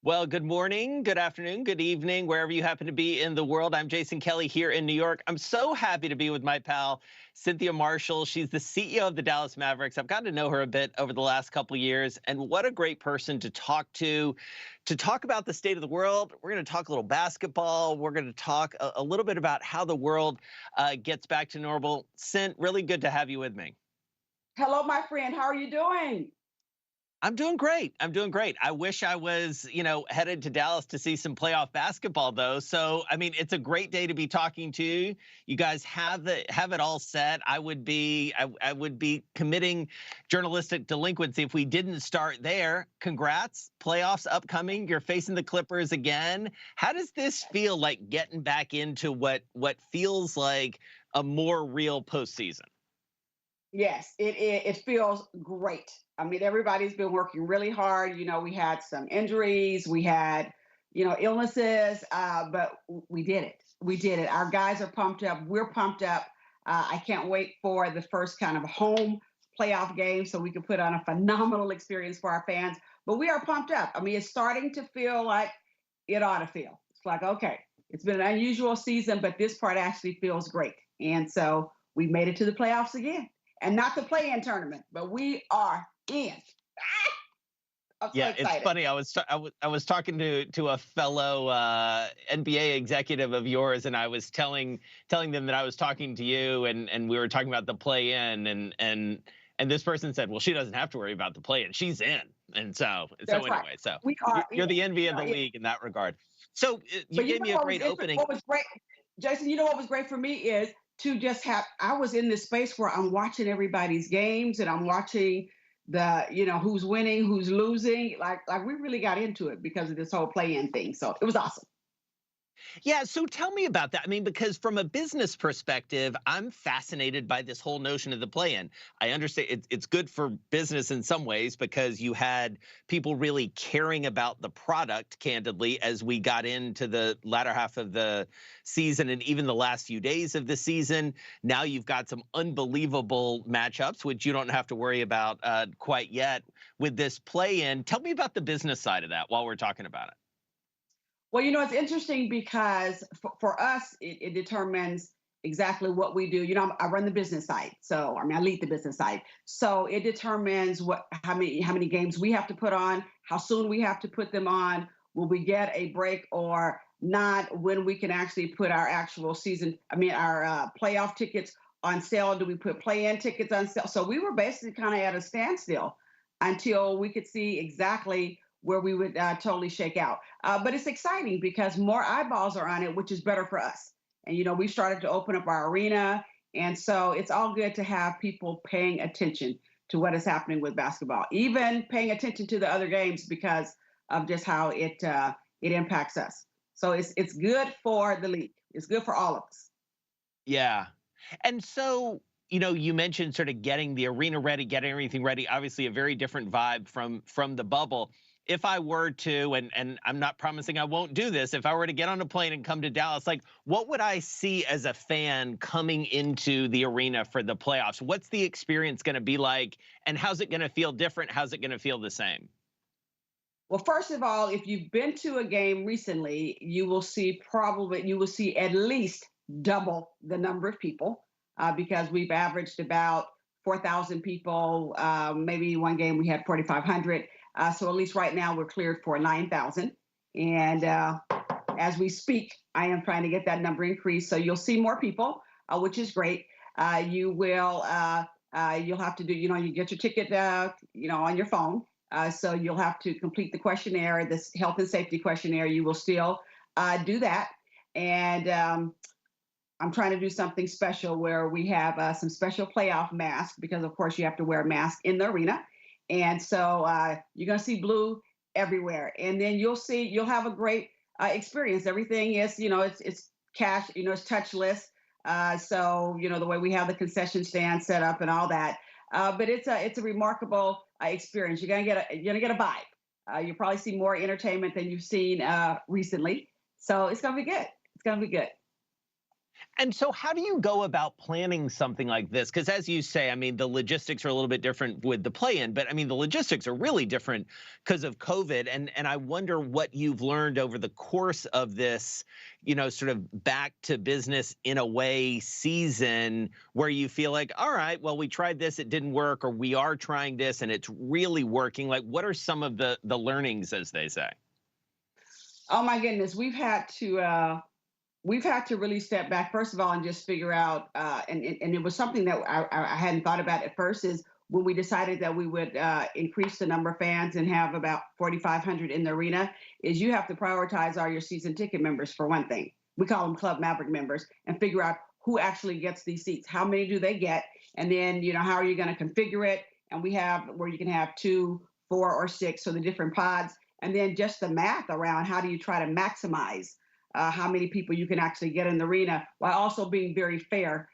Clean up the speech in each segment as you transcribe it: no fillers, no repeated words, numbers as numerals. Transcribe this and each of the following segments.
Well, good morning, good afternoon, good evening, wherever you happen to be in the world. I'm Jason Kelly here in New York. I'm so happy to be with my pal, Cynthia Marshall. She's the CEO of the Dallas Mavericks. I've gotten to know her a bit over the last couple of years, and what a great person to talk about the state of the world. We're going to talk a little basketball. We're going to talk a little bit about how the world gets back to normal. Cint, really good to have you with me. Hello, my friend. How are you doing? I'm doing great. I'm doing great. I wish I was, headed to Dallas to see some playoff basketball though. So, I mean, it's a great day to be talking to you. You guys have it all set. I would be committing journalistic delinquency if we didn't start there. Congrats. Playoffs upcoming. You're facing the Clippers again. How does this feel like getting back into what feels like a more real postseason? Yes, it feels great. I mean, everybody's been working really hard. We had some injuries, we had, illnesses, but we did it. We did it. Our guys are pumped up. We're pumped up. I can't wait for the first kind of home playoff game so we can put on a phenomenal experience for our fans. But we are pumped up. I mean, it's starting to feel like it ought to feel. It's like, okay, it's been an unusual season, but this part actually feels great. And so we made it to the playoffs again. And not the play-in tournament, but we are in. I'm so Yeah, it's excited. funny. I was talking to a fellow NBA executive of yours, and I was telling them that I was talking to you, and we were talking about the play in, and this person said, well, she doesn't have to worry about the play in, she's in, and so That's right. anyway, so We are you're in. the envy We of are the in. league in that regard. So you But you gave know me a great opening. what was great, Jason? You know what was great for me is to just have. I was in this space where I'm watching everybody's games and I'm watching who's winning, who's losing. Like we really got into it because of this whole play-in thing. So it was awesome. Yeah, so tell me about that. I mean, because from a business perspective, I'm fascinated by this whole notion of the play-in. I understand it's good for business in some ways because you had people really caring about the product, candidly, as we got into the latter half of the season and even the last few days of the season. Now you've got some unbelievable matchups, which you don't have to worry about quite yet with this play-in. Tell me about the business side of that while we're talking about it. Well, it's interesting because for us, it determines exactly what we do. I run the business side, so I mean, I lead the business side. So it determines how many games we have to put on, how soon we have to put them on, will we get a break or not, when we can actually put our actual season, I mean, our playoff tickets on sale. Do we put play-in tickets on sale? So we were basically kind of at a standstill until we could see exactly where we would totally shake out. But it's exciting because more eyeballs are on it, which is better for us. And we started to open up our arena, and so it's all good to have people paying attention to what is happening with basketball, even paying attention to the other games because of just how it impacts us. So it's good for the league. It's good for all of us. Yeah. And so, you mentioned sort of getting the arena ready, getting everything ready. Obviously, a very different vibe from the bubble. If I were to, and I'm not promising I won't do this, if I were to get on a plane and come to Dallas, like what would I see as a fan coming into the arena for the playoffs? What's the experience going to be like, and how's it going to feel different? How's it going to feel the same? Well, first of all, if you've been to a game recently, you will see at least double the number of people because we've averaged about 4,000 people. Maybe one game we had 4,500. So at least right now we're cleared for 9,000. And as we speak, I am trying to get that number increased. So you'll see more people, which is great. You'll have to do, you get your ticket, on your phone. So you'll have to complete the questionnaire, this health and safety questionnaire. You will still do that. And I'm trying to do something special where we have some special playoff masks because, of course, you have to wear a mask in the arena. And so you're going to see blue everywhere. And then you'll have a great experience. Everything is, it's cash, it's touchless. So, the way we have the concession stand set up and all that. But it's a remarkable experience. You're gonna get a vibe. You'll probably see more entertainment than you've seen recently. So it's gonna be good. It's gonna be good. And so how do you go about planning something like this? Because as you say, I mean, the logistics are a little bit different with the play-in, but I mean, the logistics are really different because of COVID. And I wonder what you've learned over the course of this, sort of back to business in a way season where you feel like, all right, well, we tried this, it didn't work, or we are trying this and it's really working. Like, what are some of the learnings, as they say? Oh my goodness, we've had to really step back first of all and just figure out, and it was something that I hadn't thought about at first, is when we decided that we would increase the number of fans and have about 4,500 in the arena, is you have to prioritize all your season ticket members for one thing. We call them Club Maverick members, and figure out who actually gets these seats. How many do they get? And then, how are you going to configure it? And we have where you can have 2, 4, or 6, so the different pods. And then just the math around how do you try to maximize how many people you can actually get in the arena while also being very fair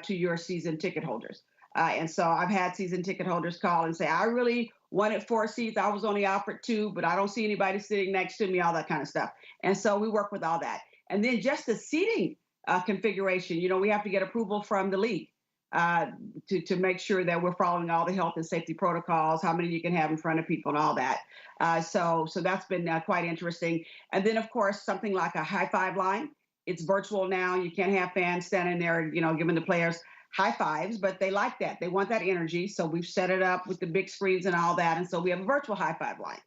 to your season ticket holders. And so I've had season ticket holders call and say, I really wanted 4 seats. I was only offered 2, but I don't see anybody sitting next to me, all that kind of stuff. And so we work with all that. And then just the seating configuration, we have to get approval from the league uh, to make sure that we're following all the health and safety protocols, how many you can have in front of people and all that. So that's been quite interesting. And then, of course, something like a high five line. It's virtual now. You can't have fans standing there, giving the players high fives, but they like that. They want that energy. So we've set it up with the big screens and all that. And so we have a virtual high five line.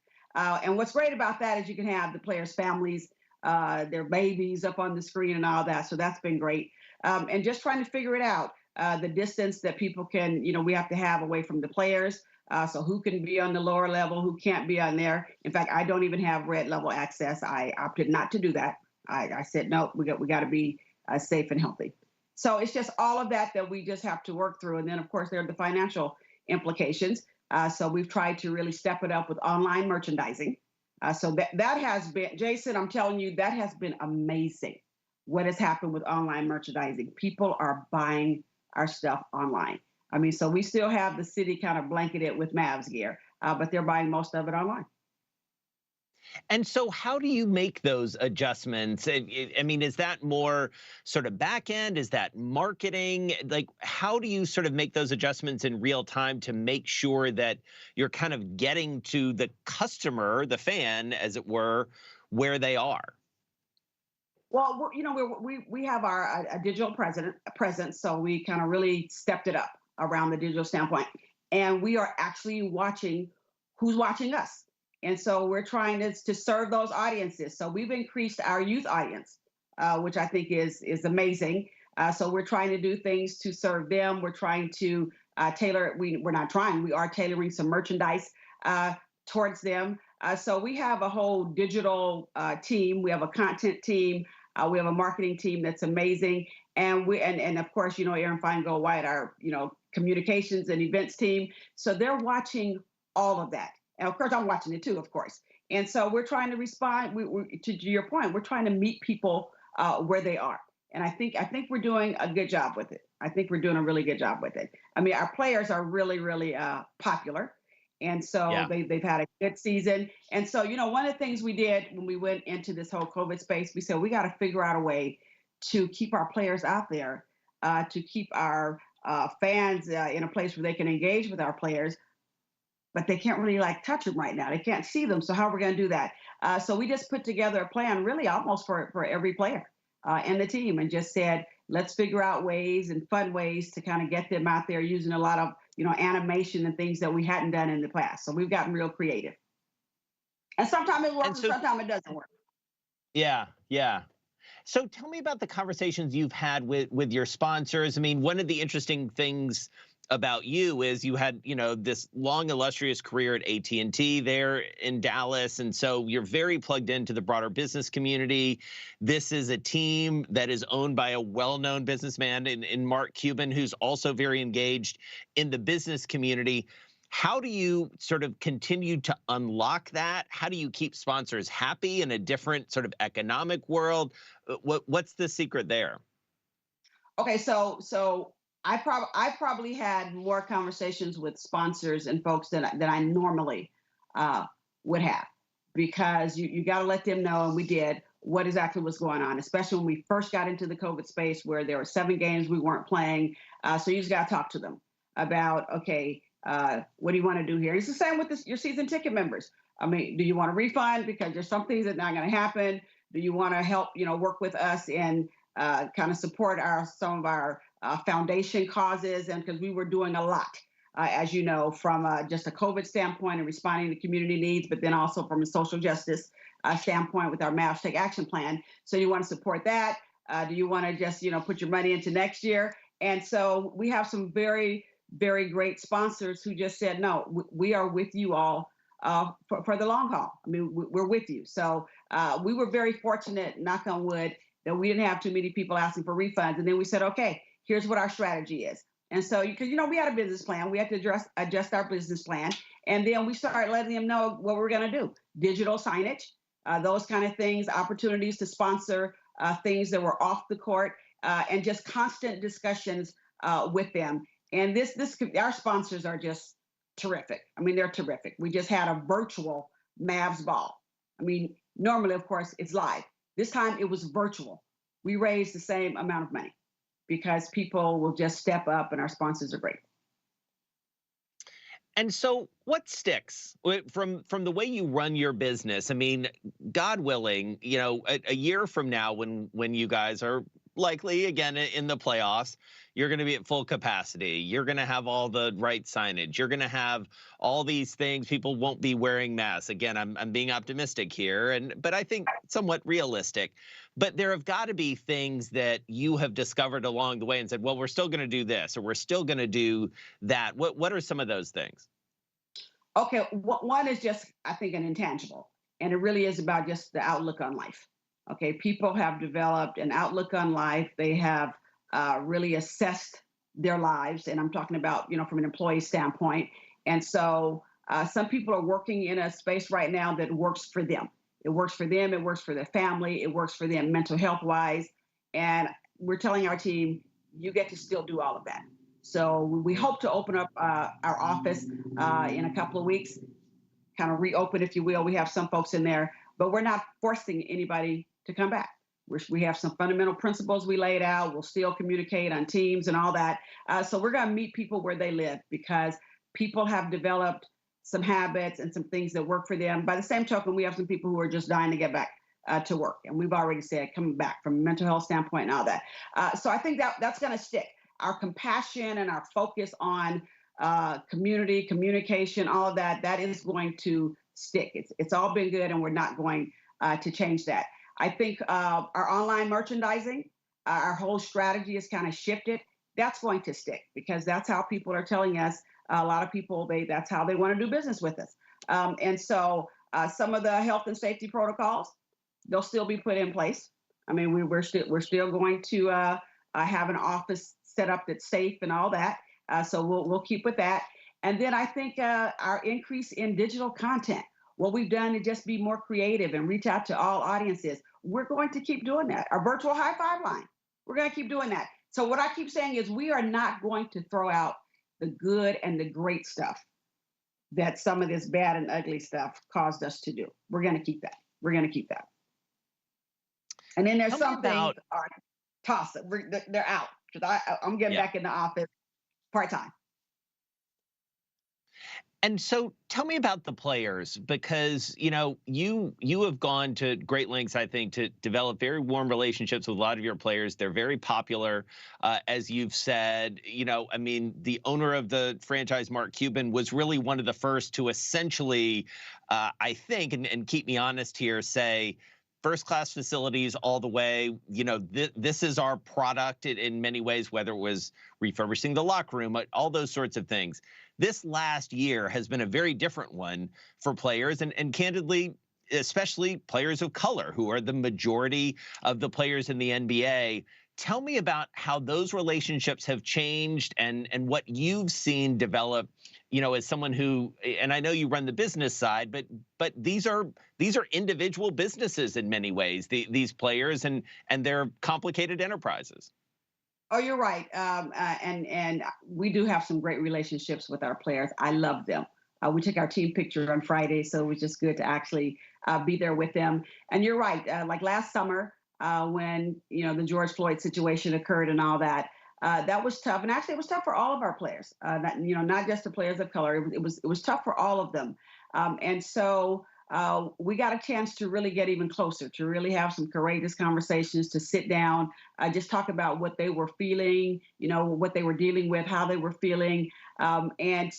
And what's great about that is you can have the players' families, their babies up on the screen and all that. So that's been great. And just trying to figure it out. The distance that people can, we have to have away from the players. So who can be on the lower level, who can't be on there. In fact, I don't even have red level access. I opted not to do that. I said, no, we got to be safe and healthy. So it's just all of that we just have to work through. And then, of course, there are the financial implications. So we've tried to really step it up with online merchandising. So that has been, Jason, I'm telling you, that has been amazing. What has happened with online merchandising? People are buying our stuff online. I mean, so we still have the city kind of blanketed with Mavs gear, but they're buying most of it online. And so how do you make those adjustments? I mean, is that more sort of back end? Is that marketing? Like, how do you sort of make those adjustments in real time to make sure that you're kind of getting to the customer, the fan, as it were, where they are? Well, we have our a digital presence, so we kind of really stepped it up around the digital standpoint, and we are actually watching who's watching us, and so we're trying to serve those audiences. So we've increased our youth audience, which I think is amazing. So we're trying to do things to serve them. We're trying to tailor. We're not trying. We are tailoring some merchandise towards them. So we have a whole digital team. We have a content team. We have a marketing team that's amazing, and of course, Aaron Feingold White, our communications and events team. So they're watching all of that, and of course, I'm watching it too, of course. And so we're trying to respond. To your point, we're trying to meet people where they are, and I think we're doing a good job with it. I think we're doing a really good job with it. I mean, our players are really, really popular. And so Yeah. they've had a good season. And so, one of the things we did when we went into this whole COVID space, we said we got to figure out a way to keep our players out there, to keep our fans in a place where they can engage with our players, but they can't really touch them right now. They can't see them. So how are we going to do that? So we just put together a plan really almost for every player and the team, and just said, let's figure out ways and fun ways to kind of get them out there using a lot of, animation and things that we hadn't done in the past. So we've gotten real creative. And sometimes it And works and so, sometimes it doesn't work. yeah, yeah. So tell me about the conversations you've had with your sponsors. I mean, one of the interesting things about you is you had, this long illustrious career at AT&T there in Dallas, and so you're very plugged into the broader business community. This is a team that is owned by a well-known businessman in Mark Cuban, who's also very engaged in the business community. How do you sort of continue to unlock that? How do you keep sponsors happy in a different sort of economic world? What's the secret there? Okay, so I probably had more conversations with sponsors and folks than I normally uh, would have, because you got to let them know, and we did what exactly was going on, especially when we first got into the COVID space where there were 7 games we weren't playing. So you just got to talk to them about, okay, what do you want to do here? It's the same with your season ticket members. I mean, do you want a refund because there's some things that are not going to happen? Do you want to help, work with us and kind of support some of our foundation causes? And because we were doing a lot, as you know, from just a COVID standpoint and responding to community needs, but then also from a social justice standpoint with our Mavs Take Action Plan. So you want to support that? Do you want to just, put your money into next year? And so we have some very, very great sponsors who just said, no, we are with you all for the long haul. I mean, we're with you. So we were very fortunate, knock on wood, that we didn't have too many people asking for refunds. And then we said, okay, here's what our strategy is. And so, because, we had a business plan, we had to adjust our business plan. And then we started letting them know what we're going to do. Digital signage, those kind of things, opportunities to sponsor things that were off the court, and just constant discussions with them. And our sponsors are just terrific. I mean, they're terrific. We just had a virtual Mavs ball. I mean, normally, of course, it's live. This time it was virtual. We raised the same amount of money because people will just step up and our sponsors are great. And so what sticks from the way you run your business? I mean, God willing, a year from now when you guys are likely again in the playoffs, you're going to be at full capacity. You're going to have all the right signage. You're going to have all these things. People won't be wearing masks. Again, I'm being optimistic here, but I think somewhat realistic. But there have got to be things that you have discovered along the way and said, well, we're still going to do this or we're still going to do that. What are some of those things? Okay, one is just, I think, an intangible. And it really is about just the outlook on life. Okay, people have developed an outlook on life. They have really assessed their lives. And I'm talking about, from an employee standpoint. And so some people are working in a space right now that works for them. It works for them. It works for their family. It works for them mental health wise. And we're telling our team, you get to still do all of that. So we hope to open up our office in a couple of weeks, kind of reopen, if you will. We have some folks in there, but we're not forcing anybody to come back. We have some fundamental principles we laid out. We'll still communicate on Teams and all that. So we're going to meet people where they live because people have developed some habits and some things that work for them. By the same token, we have some people who are just dying to get back to work. And we've already said coming back from a mental health standpoint and all that. So I think that's going to stick. Our compassion and our focus on community, communication, all of that is going to stick. It's all been good and we're not going to change that. I think our online merchandising, our whole strategy is kind of shifted. That's going to stick because that's how people are telling us. A lot of people, that's how they want to do business with us. And so some of the health and safety protocols, they'll still be put in place. I mean, we're still going to have an office set up that's safe and all that. So we'll keep with that. And then I think our increase in digital content, what we've done to just be more creative and reach out to all audiences. We're going to keep doing that. Our virtual high five line, we're going to keep doing that. So what I keep saying is we are not going to throw out the good and the great stuff that some of this bad and ugly stuff caused us to do. We're going to keep that. We're going to keep that. And then there's some things are tossed. They're out because I'm getting back in the office part-time. And so tell me about the players, because, you have gone to great lengths, I think, to develop very warm relationships with a lot of your players. They're very popular, as you've said. I mean, the owner of the franchise, Mark Cuban, was really one of the first to essentially, I think, and keep me honest here, say, first-class facilities all the way. This is our product in many ways, whether it was refurbishing the locker room, all those sorts of things. This last year has been a very different one for players, and candidly, especially players of color, who are the majority of the players in the NBA. Tell me about how those relationships have changed and what you've seen develop, as someone who, and I know you run the business side, but these are individual businesses in many ways, these players, and they're complicated enterprises. Oh, you're right. And we do have some great relationships with our players. I love them. We took our team picture on Friday, so it was just good to actually be there with them. And you're right, like last summer when the George Floyd situation occurred and all that. That was tough, and actually, it was tough for all of our players. Not just the players of color. It was tough for all of them, and so we got a chance to really get even closer, to really have some courageous conversations, to sit down, just talk about what they were feeling, what they were dealing with, how they were feeling, and then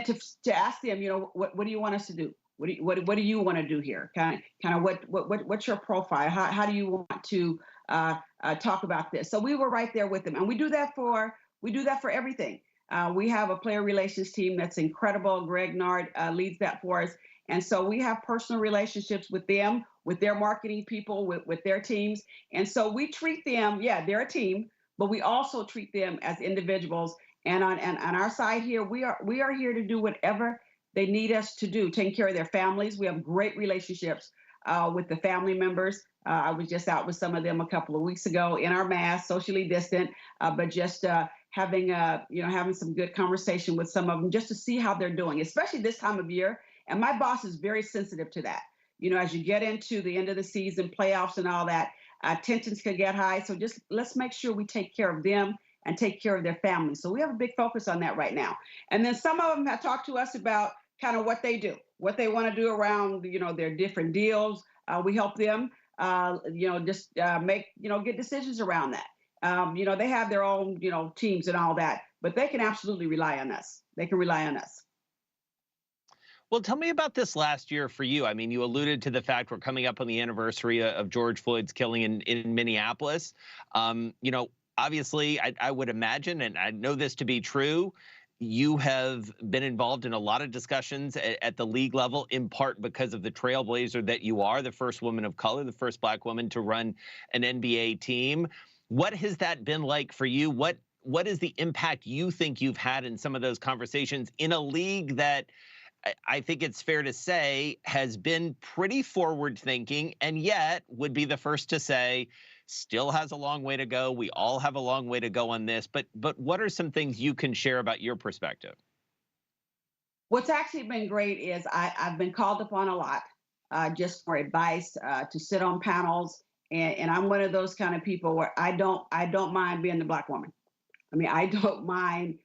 to ask them, what do you want us to do? What do you want to do here? Kind of what's your profile? How do you want to talk about this? So we were right there with them, and we do that for everything. We have a player relations team that's incredible. Greg Nard leads that for us. And so we have personal relationships with them, with their marketing people, with their teams. And so we treat them, yeah, they're a team, but we also treat them as individuals. And on our side here, we are here to do whatever they need us to do, taking care of their families. We have great relationships with the family members. I was just out with some of them a couple of weeks ago in our mask, socially distant, but just having some good conversation with some of them just to see how they're doing, especially this time of year. And my boss is very sensitive to that. As you get into the end of the season, playoffs and all that, tensions can get high. So just let's make sure we take care of them and take care of their families. So we have a big focus on that right now. And then some of them have talked to us about kind of what they do, what they want to do around, their different deals. We help them, get decisions around that. They have their own, teams and all that, but they can absolutely rely on us. They can rely on us. Well, tell me about this last year for you. I mean, you alluded to the fact we're coming up on the anniversary of George Floyd's killing in Minneapolis. Obviously, I would imagine, and I know this to be true, you have been involved in a lot of discussions at the league level, in part because of the trailblazer that you are, the first woman of color, the first Black woman to run an NBA team. What has that been like for you? What is the impact you think you've had in some of those conversations in a league that I think it's fair to say has been pretty forward thinking, and yet would be the first to say still has a long way to go. We all have a long way to go on this. But what are some things you can share about your perspective? What's actually been great is I've been called upon a lot just for advice, to sit on panels. And I'm one of those kind of people where I don't mind being the Black woman. I mean, I don't mind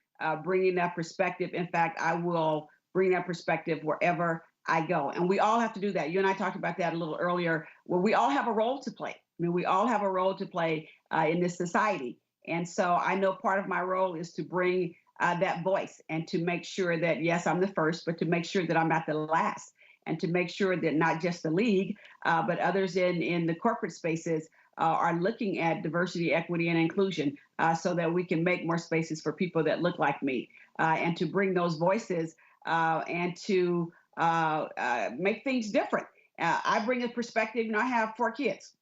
bringing that perspective. In fact, I will bring that perspective wherever I go. And we all have to do that. You and I talked about that a little earlier, where we all have a role to play. I mean, we all have a role to play in this society. And so I know part of my role is to bring that voice and to make sure that, yes, I'm the first, but to make sure that I'm not the last, and to make sure that not just the league, but others in the corporate spaces are looking at diversity, equity, and inclusion so that we can make more spaces for people that look like me, and to bring those voices and to make things different. I bring a perspective. I have 4 kids,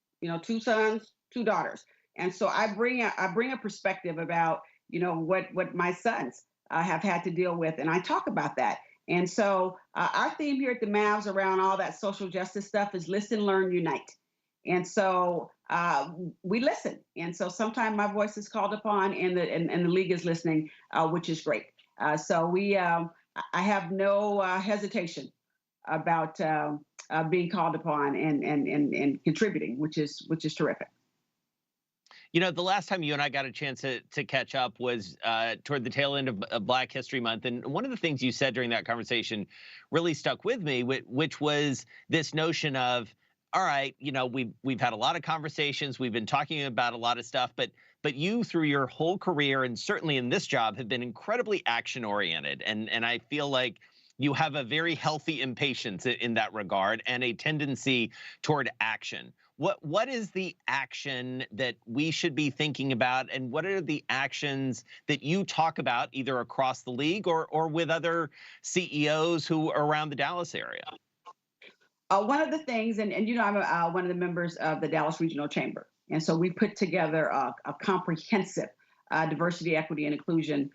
2 sons, 2 daughters. And so I bring a perspective about, what my sons have had to deal with. And I talk about that. And so our theme here at the Mavs around all that social justice stuff is listen, learn, unite. And so we listen. And so sometimes my voice is called upon and the league is listening, which is great. So I have no hesitation about being called upon and contributing, which is terrific. The last time you and I got a chance to catch up was toward the tail end of Black History Month. And one of the things you said during that conversation really stuck with me, which was this notion of, all right, we've had a lot of conversations, we've been talking about a lot of stuff, but you, through your whole career and certainly in this job, have been incredibly action oriented. And I feel like you have a very healthy impatience in that regard and a tendency toward action. What is the action that we should be thinking about, and what are the actions that you talk about either across the league or with other CEOs who are around the Dallas area? One of the things, and I'm one of the members of the Dallas Regional Chamber, and so we put together a comprehensive diversity, equity, and inclusion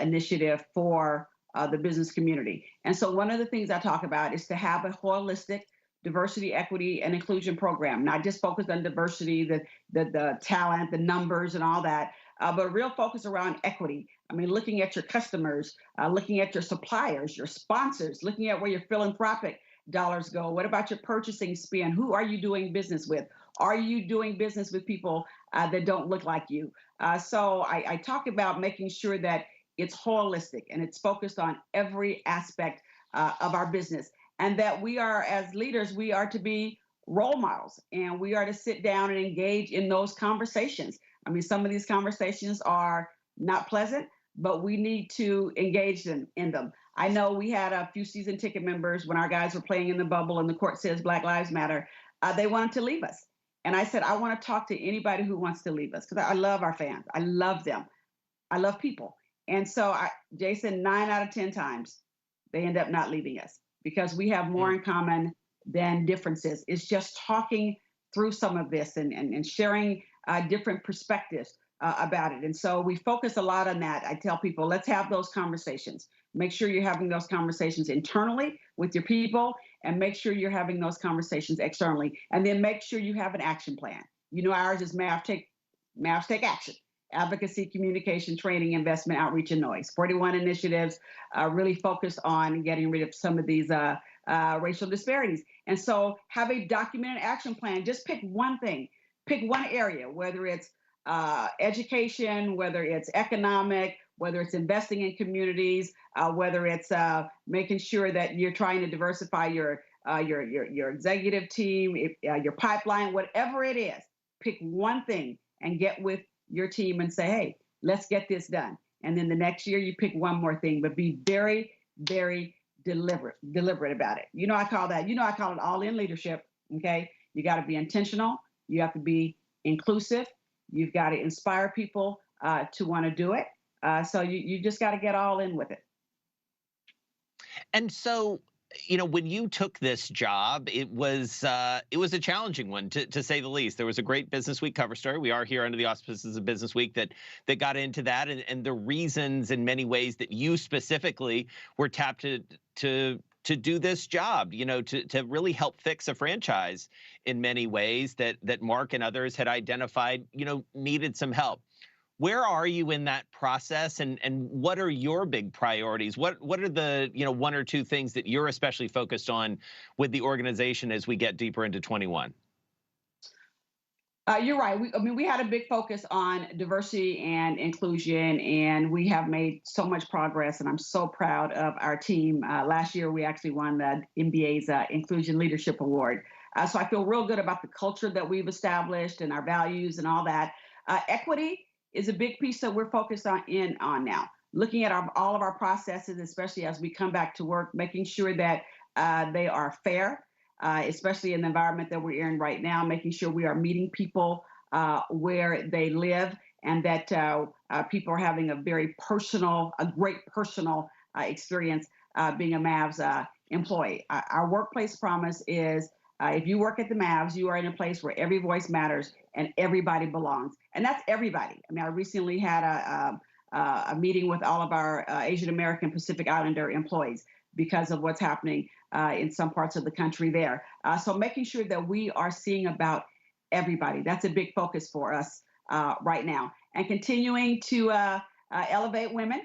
initiative for the business community. And so one of the things I talk about is to have a holistic diversity, equity, and inclusion program, not just focused on diversity, the talent, the numbers, and all that, but a real focus around equity. I mean, looking at your customers, looking at your suppliers, your sponsors, looking at where your philanthropic dollars go. What about your purchasing spend? Who are you doing business with? Are you doing business with people that don't look like you? So I talk about making sure that it's holistic and it's focused on every aspect of our business, and that we are, as leaders, we are to be role models, and we are to sit down and engage in those conversations. I mean, some of these conversations are not pleasant, but we need to engage in them. I know we had a few season ticket members when our guys were playing in the bubble and the court says Black Lives Matter. They wanted to leave us. And I said, I want to talk to anybody who wants to leave us because I love our fans. I love them. I love people. And so, Jason, 9 out of 10 times, they end up not leaving us because we have more in common than differences. It's just talking through some of this and sharing different perspectives about it. And so we focus a lot on that. I tell people, let's have those conversations. Make sure you're having those conversations internally with your people, and make sure you're having those conversations externally. And then make sure you have an action plan. You know, ours is Mavs Take Action. Advocacy, communication, training, investment, outreach, and noise. 41 initiatives really focused on getting rid of some of these racial disparities. And so have a documented action plan. Just pick one thing, pick one area, whether it's education, whether it's economic, whether it's investing in communities, whether it's making sure that you're trying to diversify your executive team, your pipeline, whatever it is. Pick one thing and get with your team and say, hey, let's get this done. And then the next year you pick one more thing, but be very, very deliberate about it. I call it all in leadership. Okay. You got to be intentional. You have to be inclusive. You've got to inspire people to want to do it. So you just got to get all in with it. And so, when you took this job, it was a challenging one, to say the least. There was a great Businessweek cover story. We are here under the auspices of Businessweek that got into that, and the reasons in many ways that you specifically were tapped to do this job, to really help fix a franchise in many ways that Mark and others had identified, needed some help. Where are you in that process, and what are your big priorities? What are the one or two things that you're especially focused on with the organization as we get deeper into 21? You're right. We had a big focus on diversity and inclusion, and we have made so much progress, and I'm so proud of our team. Last year, we actually won the NBA's Inclusion Leadership Award. So I feel real good about the culture that we've established and our values and all that. Equity is a big piece that we're focused on now. Looking at all of our processes, especially as we come back to work, making sure that they are fair, especially in the environment that we're in right now, making sure we are meeting people where they live, and that people are having a great personal experience being a Mavs employee. Our workplace promise is, if you work at the Mavs, you are in a place where every voice matters and everybody belongs. And that's everybody. I mean, I recently had a meeting with all of our Asian American Pacific Islander employees because of what's happening in some parts of the country there. So making sure that we are seeing about everybody. That's a big focus for us right now. And continuing to elevate women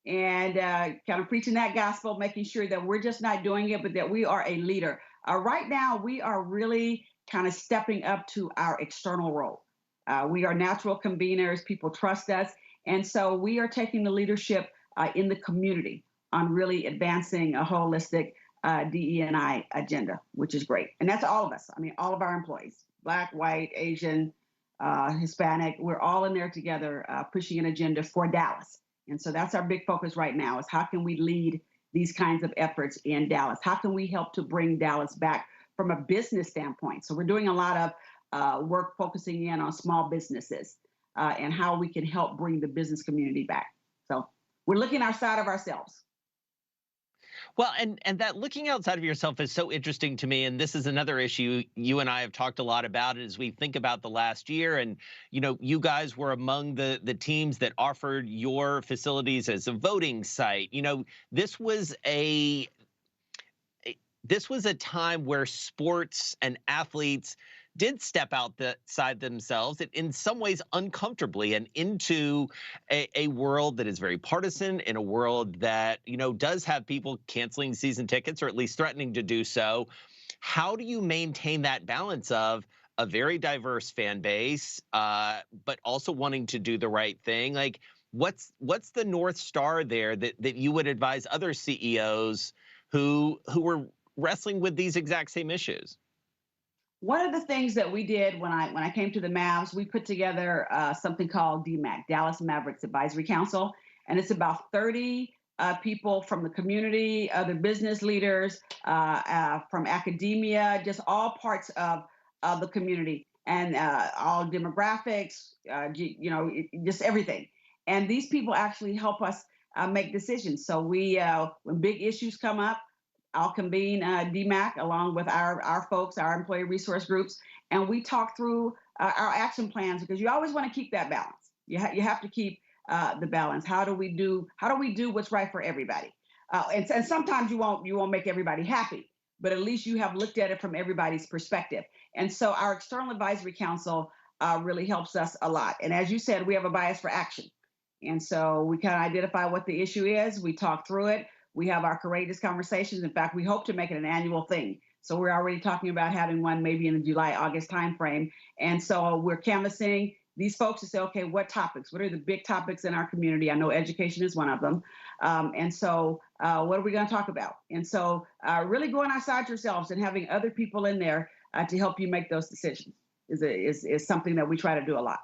and kind of preaching that gospel, making sure that we're just not doing it, but that we are a leader. Right now, we are really kind of stepping up to our external role. We are natural conveners. People trust us. And so we are taking the leadership in the community on really advancing a holistic DE&I agenda, which is great. And that's all of us. I mean, all of our employees, Black, white, Asian, Hispanic, we're all in there together pushing an agenda for Dallas. And so that's our big focus right now, is how can we lead these kinds of efforts in Dallas? How can we help to bring Dallas back from a business standpoint? So we're doing a lot of work focusing in on small businesses and how we can help bring the business community back. So we're looking outside of ourselves. Well, and that looking outside of yourself is so interesting to me, and this is another issue you and I have talked a lot about as we think about the last year. And you guys were among the teams that offered your facilities as a voting site. This was this was a time where sports and athletes did step outside themselves in some ways uncomfortably and into a world that is very partisan, in a world that, does have people canceling season tickets or at least threatening to do so. How do you maintain that balance of a very diverse fan base, but also wanting to do the right thing? Like, what's the North Star there that you would advise other CEOs who were wrestling with these exact same issues? One of the things that we did when I came to the Mavs, we put together something called DMAC, Dallas Mavericks Advisory Council, and it's about 30 people from the community, other business leaders, from academia, just all parts of the community, and all demographics, just everything. And these people actually help us make decisions. So when big issues come up, I'll convene DMAC along with our folks, our employee resource groups, and we talk through our action plans, because you always want to keep that balance. You have to keep the balance. How do we do what's right for everybody? And sometimes you won't make everybody happy, but at least you have looked at it from everybody's perspective. And so our external advisory council really helps us a lot. And as you said, we have a bias for action. And so we kind of identify what the issue is. We talk through it. We have our courageous conversations. In fact, we hope to make it an annual thing. So we're already talking about having one maybe in the July, August timeframe. And so we're canvassing these folks to say, okay, what topics? What are the big topics in our community? I know education is one of them. And so what are we going to talk about? And so really going outside yourselves and having other people in there to help you make those decisions is something that we try to do a lot.